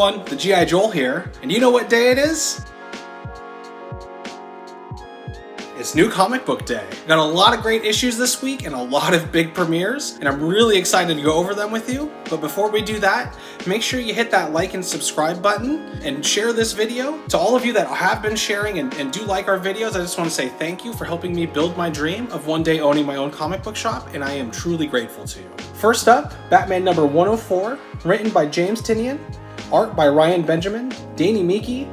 everyone, the G.I. Joel here, and you know what day it is? It's New Comic Book Day. Got a lot of great issues this week and a lot of big premieres, and I'm really excited to go over them with you. But before we do that, make sure you hit that like and subscribe button and share this video. To all of you that have been sharing and do like our videos, I just want to say thank you for helping me build my dream of one day owning my own comic book shop, and I am truly grateful to you. First up, Batman number 104, written by James Tynion, art by Ryan Benjamin, Danny Miki,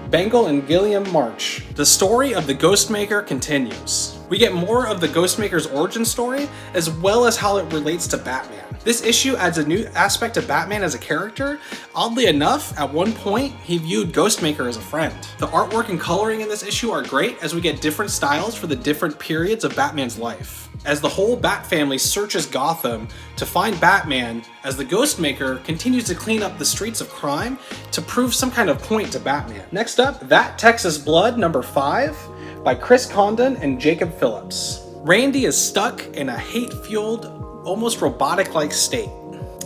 Bengal and Gilliam March. The story of the Ghostmaker continues. We get more of the Ghostmaker's origin story, as well as how it relates to Batman. This issue adds a new aspect of Batman as a character. Oddly enough, at one point, he viewed Ghostmaker as a friend. The artwork and coloring in this issue are great, as we get different styles for the different periods of Batman's life. As the whole Bat family searches Gotham to find Batman, as the Ghostmaker continues to clean up the streets of crime to prove some kind of point to Batman. Next up, That Texas Blood number 5 by Chris Condon and Jacob Phillips. Randy is stuck in a hate-fueled, almost robotic-like state.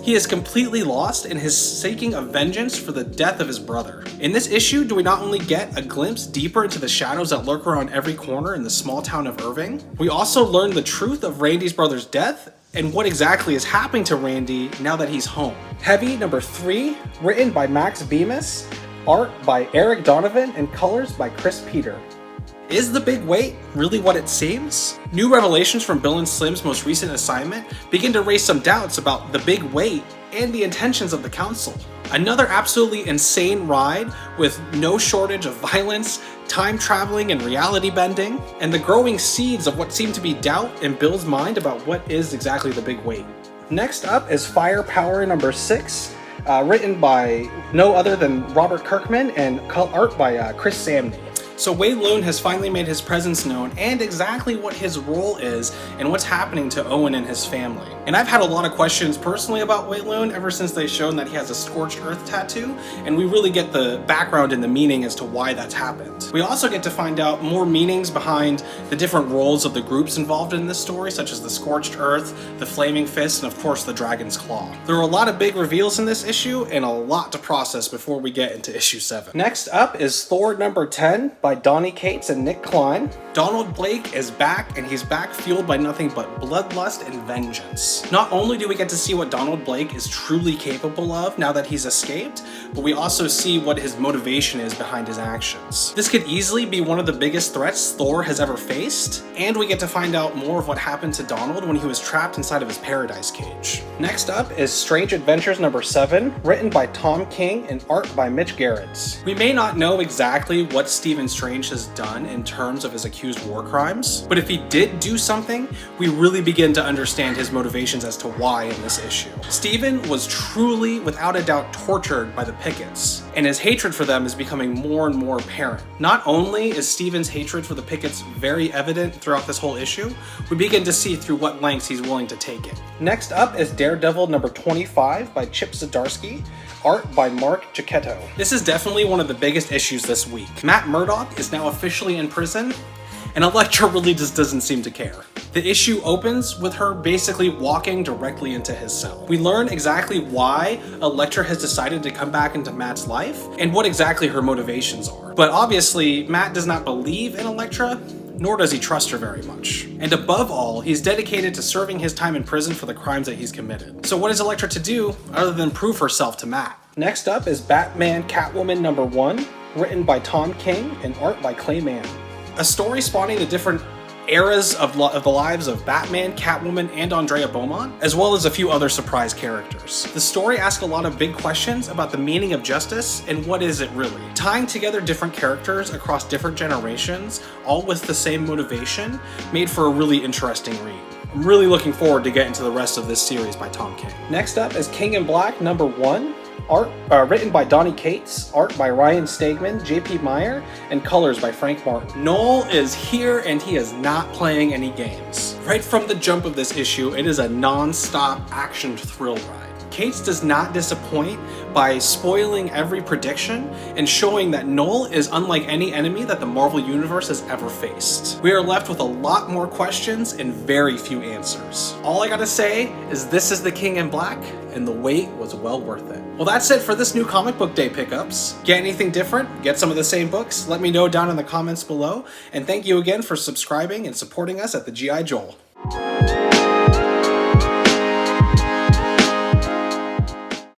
He is completely lost in his seeking of vengeance for the death of his brother. In this issue, do we not only get a glimpse deeper into the shadows that lurk around every corner in the small town of Irving, we also learn the truth of Randy's brother's death and what exactly is happening to Randy now that he's home. Heavy number 3, written by Max Bemis, art by Eric Donovan, and colors by Chris Peter. Is the big wait really what it seems? New revelations from Bill and Slim's most recent assignment begin to raise some doubts about the big wait and the intentions of the council. Another absolutely insane ride with no shortage of violence, time traveling and reality bending, and the growing seeds of what seem to be doubt in Bill's mind about what is exactly the big wait. Next up is Firepower number 6, written by no other than Robert Kirkman and art by Chris Samney. So Wei Lun has finally made his presence known and exactly what his role is and what's happening to Owen and his family. And I've had a lot of questions personally about Wei Lun ever since they've shown that he has a scorched earth tattoo, and we really get the background and the meaning as to why that's happened. We also get to find out more meanings behind the different roles of the groups involved in this story, such as the scorched earth, the flaming fist, and of course the dragon's claw. There are a lot of big reveals in this issue and a lot to process before we get into issue 7. Next up is Thor number 10 by Donny Cates and Nick Klein. Donald Blake is back, and he's back fueled by nothing but bloodlust and vengeance. Not only do we get to see what Donald Blake is truly capable of now that he's escaped, but we also see what his motivation is behind his actions. This could easily be one of the biggest threats Thor has ever faced, and we get to find out more of what happened to Donald when he was trapped inside of his paradise cage. Next up is Strange Adventures number 7, written by Tom King and art by Mitch Gerrits. We may not know exactly what Stephen Strange has done in terms of his accused war crimes, but if he did do something, we really begin to understand his motivations as to why in this issue. Stephen was truly, without a doubt, tortured by the Pickets, and his hatred for them is becoming more and more apparent. Not only is Stephen's hatred for the Pickets very evident throughout this whole issue, we begin to see through what lengths he's willing to take it. Next up is Daredevil number 25 by Chip Zdarsky, art by Mark Giacchetto. This is definitely one of the biggest issues this week. Matt Murdock is now officially in prison, and Elektra really just doesn't seem to care. The issue opens with her basically walking directly into his cell. We learn exactly why Elektra has decided to come back into Matt's life and what exactly her motivations are. But obviously, Matt does not believe in Elektra, nor does he trust her very much. And above all, he's dedicated to serving his time in prison for the crimes that he's committed. So what is Elektra to do other than prove herself to Matt? Next up is Batman Catwoman number 1, written by Tom King and art by Clay Mann. A story spawning the different eras of the lives of Batman, Catwoman, and Andrea Beaumont, as well as a few other surprise characters. The story asks a lot of big questions about the meaning of justice and what is it really. Tying together different characters across different generations, all with the same motivation, made for a really interesting read. I'm really looking forward to getting to the rest of this series by Tom King. Next up is King in Black number 1, written by Donny Cates, art by Ryan Stegman, J.P. Meyer, and colors by Frank Martin. Noel is here and he is not playing any games. Right from the jump of this issue, it is a non-stop action thrill ride. Cates does not disappoint by spoiling every prediction and showing that Null is unlike any enemy that the Marvel Universe has ever faced. We are left with a lot more questions and very few answers. All I gotta say is this is the King in Black, and the wait was well worth it. Well, that's it for this new Comic Book Day pickups. Get anything different? Get some of the same books? Let me know down in the comments below, and thank you again for subscribing and supporting us at the G.I. Joel.